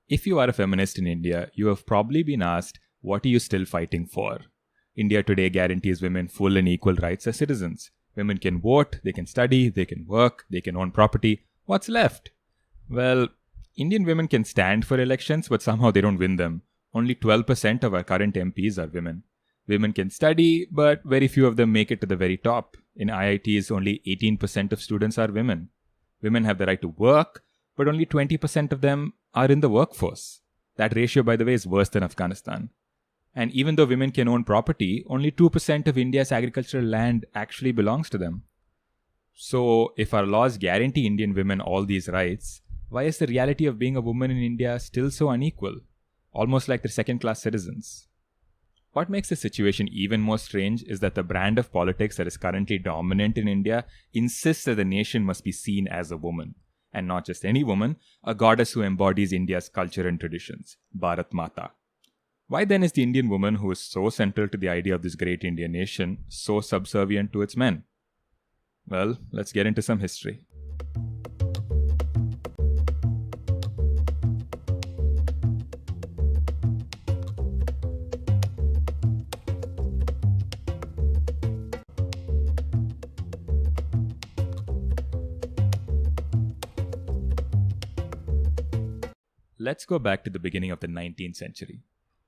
If you are a feminist in India, you have probably been asked, what are you still fighting for? India today guarantees women full and equal rights as citizens. Women can vote, they can study, they can work, they can own property. What's left? Well, Indian women can stand for elections, but somehow they don't win them. Only 12% of our current MPs are women. Women can study, but very few of them make it to the very top. In IITs, only 18% of students are women. Women have the right to work, but only 20% of them are in the workforce. That ratio, by the way, is worse than Afghanistan. And even though women can own property, only 2% of India's agricultural land actually belongs to them. So, if our laws guarantee Indian women all these rights, why is the reality of being a woman in India still so unequal? Almost like they're second-class citizens. What makes the situation even more strange is that the brand of politics that is currently dominant in India insists that the nation must be seen as a woman. And not just any woman, a goddess who embodies India's culture and traditions, Bharat Mata. Why then is the Indian woman, who is so central to the idea of this great Indian nation, so subservient to its men? Well, let's get into some history. Let's go back to the beginning of the 19th century.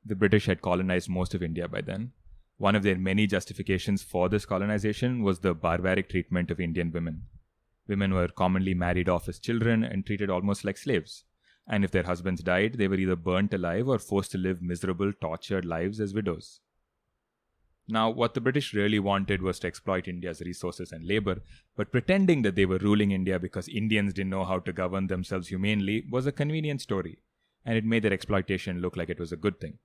The British had colonized most of India by then. One of their many justifications for this colonization was the barbaric treatment of Indian women. Women were commonly married off as children and treated almost like slaves. And if their husbands died, they were either burnt alive or forced to live miserable, tortured lives as widows. Now, what the British really wanted was to exploit India's resources and labor, but pretending that they were ruling India because Indians didn't know how to govern themselves humanely was a convenient story, and it made their exploitation look like it was a good thing.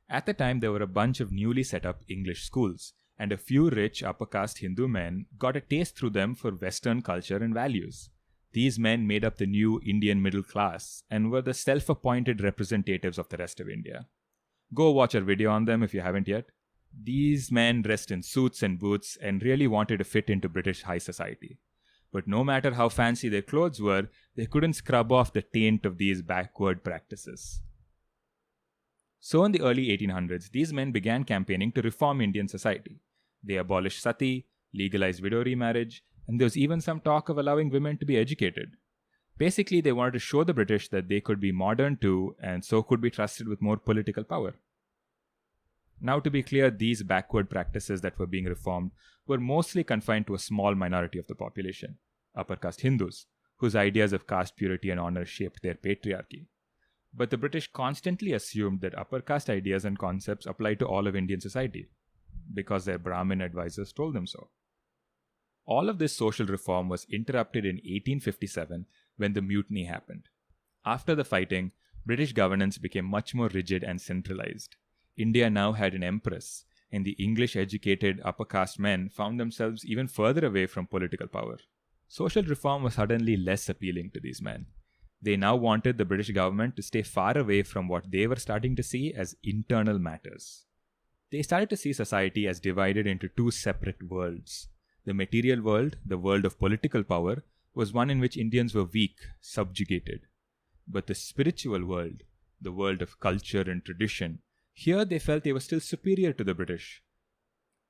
At the time, there were a bunch of newly set up English schools, and a few rich upper caste Hindu men got a taste through them for Western culture and values. These men made up the new Indian middle class and were the self-appointed representatives of the rest of India. Go watch our video on them if you haven't yet. These men dressed in suits and boots and really wanted to fit into British high society. But no matter how fancy their clothes were, they couldn't scrub off the taint of these backward practices. So in the early 1800s, these men began campaigning to reform Indian society. They abolished sati, legalized widow remarriage, and there was even some talk of allowing women to be educated. Basically, they wanted to show the British that they could be modern too, and so could be trusted with more political power. Now, to be clear, these backward practices that were being reformed were mostly confined to a small minority of the population, upper caste Hindus, whose ideas of caste purity and honor shaped their patriarchy. But the British constantly assumed that upper caste ideas and concepts applied to all of Indian society, because their Brahmin advisors told them so. All of this social reform was interrupted in 1857 when the mutiny happened. After the fighting, British governance became much more rigid and centralized. India now had an empress, and the English-educated upper caste men found themselves even further away from political power. Social reform was suddenly less appealing to these men. They now wanted the British government to stay far away from what they were starting to see as internal matters. They started to see society as divided into two separate worlds. The material world, the world of political power, was one in which Indians were weak, subjugated. But the spiritual world, the world of culture and tradition, here they felt they were still superior to the British.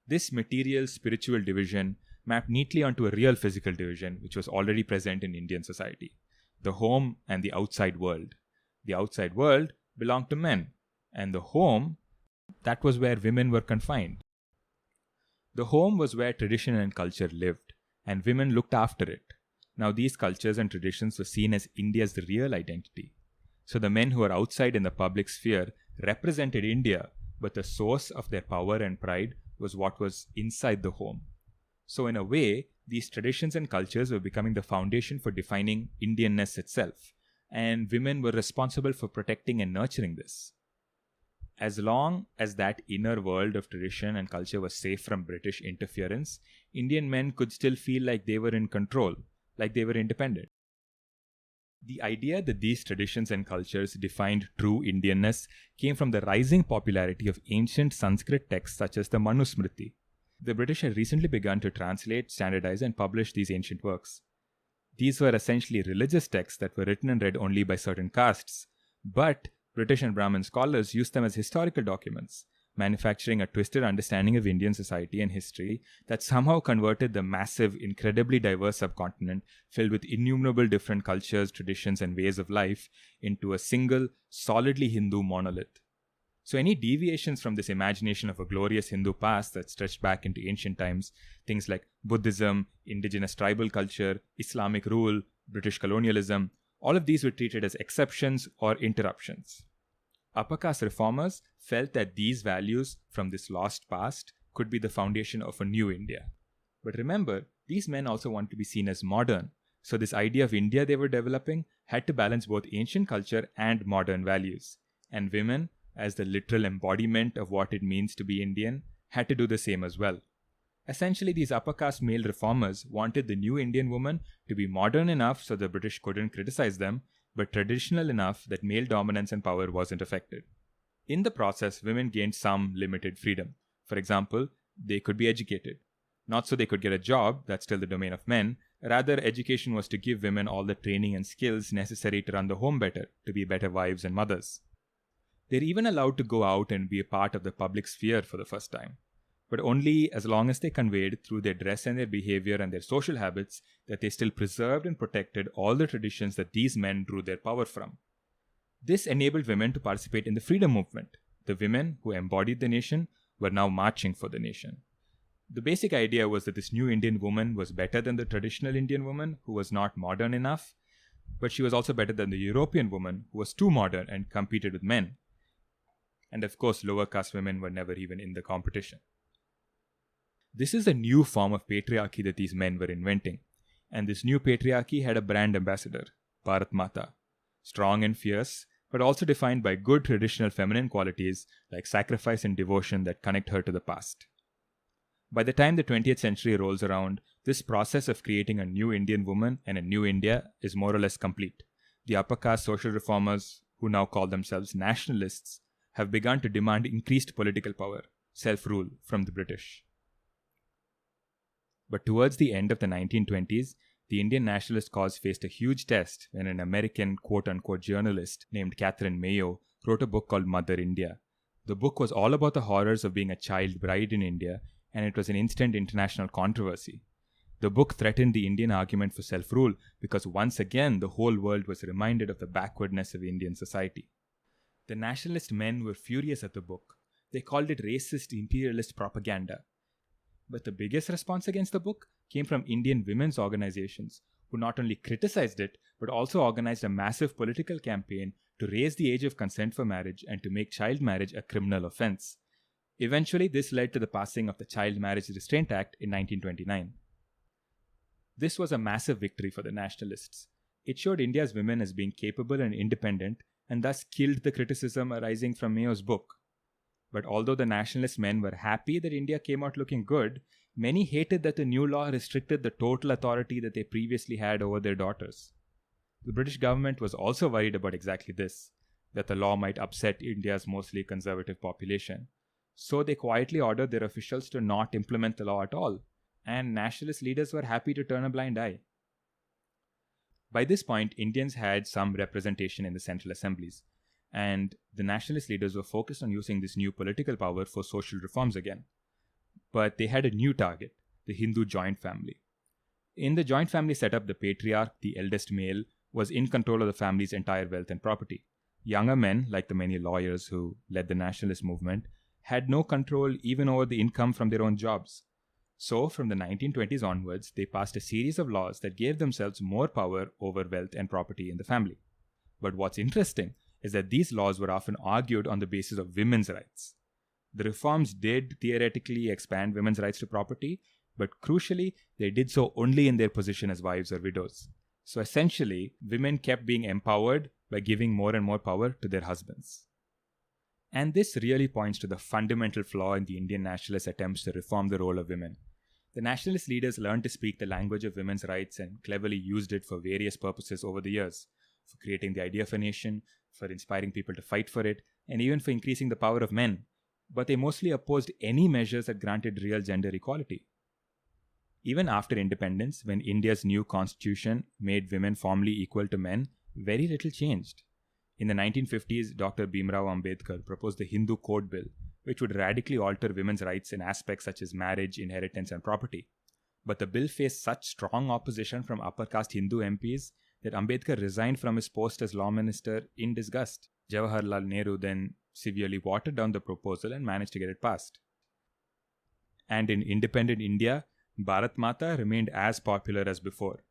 This material spiritual division mapped neatly onto a real physical division which was already present in Indian society. The home and the outside world. The outside world belonged to men, and the home, that was where women were confined. The home was where tradition and culture lived, and women looked after it. Now these cultures and traditions were seen as India's real identity. So the men who were outside in the public sphere represented India, but the source of their power and pride was what was inside the home. So in a way, these traditions and cultures were becoming the foundation for defining Indianness itself, and women were responsible for protecting and nurturing this. As long as that inner world of tradition and culture was safe from British interference, Indian men could still feel like they were in control, like they were independent. The idea that these traditions and cultures defined true Indianness came from the rising popularity of ancient Sanskrit texts such as the Manusmriti. The British had recently begun to translate, standardize, and publish these ancient works. These were essentially religious texts that were written and read only by certain castes, but British and Brahmin scholars used them as historical documents, manufacturing a twisted understanding of Indian society and history that somehow converted the massive, incredibly diverse subcontinent filled with innumerable different cultures, traditions, and ways of life into a single, solidly Hindu monolith. So, any deviations from this imagination of a glorious Hindu past that stretched back into ancient times, things like Buddhism, indigenous tribal culture, Islamic rule, British colonialism, all of these were treated as exceptions or interruptions. Upper caste reformers felt that these values from this lost past could be the foundation of a new India. But remember, these men also want to be seen as modern, so this idea of India they were developing had to balance both ancient culture and modern values. And women, as the literal embodiment of what it means to be Indian, had to do the same as well. Essentially, these upper caste male reformers wanted the new Indian woman to be modern enough so the British couldn't criticize them, but traditional enough that male dominance and power wasn't affected. In the process, women gained some limited freedom. For example, they could be educated. Not so they could get a job, that's still the domain of men. Rather, education was to give women all the training and skills necessary to run the home better, to be better wives and mothers. They're even allowed to go out and be a part of the public sphere for the first time, but only as long as they conveyed through their dress and their behavior and their social habits that they still preserved and protected all the traditions that these men drew their power from. This enabled women to participate in the freedom movement. The women who embodied the nation were now marching for the nation. The basic idea was that this new Indian woman was better than the traditional Indian woman who was not modern enough, but she was also better than the European woman who was too modern and competed with men. And of course, lower caste women were never even in the competition. This is a new form of patriarchy that these men were inventing, and this new patriarchy had a brand ambassador, Bharat Mata, strong and fierce, but also defined by good traditional feminine qualities like sacrifice and devotion that connect her to the past. By the time the 20th century rolls around, this process of creating a new Indian woman and a new India is more or less complete. The upper caste social reformers, who now call themselves nationalists, have begun to demand increased political power, self-rule from the British. But towards the end of the 1920s, the Indian nationalist cause faced a huge test when an American quote-unquote journalist named Catherine Mayo wrote a book called Mother India. The book was all about the horrors of being a child bride in India, and it was an instant international controversy. The book threatened the Indian argument for self-rule because once again the whole world was reminded of the backwardness of Indian society. The nationalist men were furious at the book. They called it racist imperialist propaganda. But the biggest response against the book came from Indian women's organizations, who not only criticized it, but also organized a massive political campaign to raise the age of consent for marriage and to make child marriage a criminal offense. Eventually, this led to the passing of the Child Marriage Restraint Act in 1929. This was a massive victory for the nationalists. It showed India's women as being capable and independent, and thus killed the criticism arising from Mayo's book. But although the nationalist men were happy that India came out looking good, many hated that the new law restricted the total authority that they previously had over their daughters. The British government was also worried about exactly this, that the law might upset India's mostly conservative population. So they quietly ordered their officials to not implement the law at all, and nationalist leaders were happy to turn a blind eye. By this point, Indians had some representation in the central assemblies, and the nationalist leaders were focused on using this new political power for social reforms again. But they had a new target, the Hindu joint family. In the joint family setup, the patriarch, the eldest male, was in control of the family's entire wealth and property. Younger men, like the many lawyers who led the nationalist movement, had no control even over the income from their own jobs. So, from the 1920s onwards, they passed a series of laws that gave themselves more power over wealth and property in the family. But what's interesting is that these laws were often argued on the basis of women's rights. The reforms did theoretically expand women's rights to property, but crucially, they did so only in their position as wives or widows. So essentially, women kept being empowered by giving more and more power to their husbands. And this really points to the fundamental flaw in the Indian nationalist attempts to reform the role of women. The nationalist leaders learned to speak the language of women's rights and cleverly used it for various purposes over the years, for creating the idea of a nation, for inspiring people to fight for it, and even for increasing the power of men. But they mostly opposed any measures that granted real gender equality. Even after independence, when India's new constitution made women formally equal to men, very little changed. In the 1950s, Dr. Bhimrao Ambedkar proposed the Hindu Code Bill, which would radically alter women's rights in aspects such as marriage, inheritance, and property. But the bill faced such strong opposition from upper caste Hindu MPs that Ambedkar resigned from his post as law minister in disgust. Jawaharlal Nehru then severely watered down the proposal and managed to get it passed. And in independent India, Bharat Mata remained as popular as before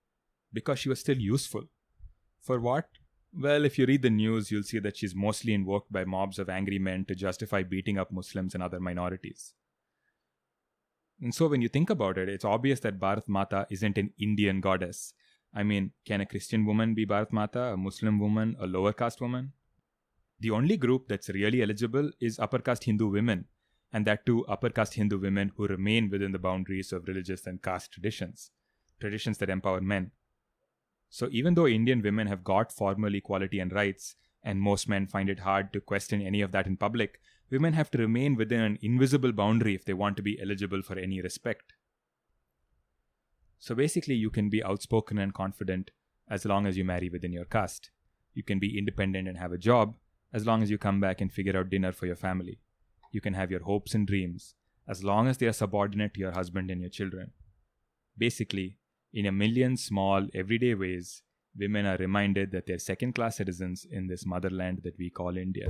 because she was still useful. For what? Well, if you read the news, you'll see that she's mostly invoked by mobs of angry men to justify beating up Muslims and other minorities. And so when you think about it, it's obvious that Bharat Mata isn't an Indian goddess. I mean, can a Christian woman be Bharat Mata, a Muslim woman, a lower caste woman? The only group that's really eligible is upper caste Hindu women, and that too upper caste Hindu women who remain within the boundaries of religious and caste traditions that empower men. So even though Indian women have got formal equality and rights, and most men find it hard to question any of that in public, women have to remain within an invisible boundary if they want to be eligible for any respect. So basically, you can be outspoken and confident as long as you marry within your caste. You can be independent and have a job as long as you come back and figure out dinner for your family. You can have your hopes and dreams as long as they are subordinate to your husband and your children. Basically, in a million small, everyday ways, women are reminded that they're second-class citizens in this motherland that we call India.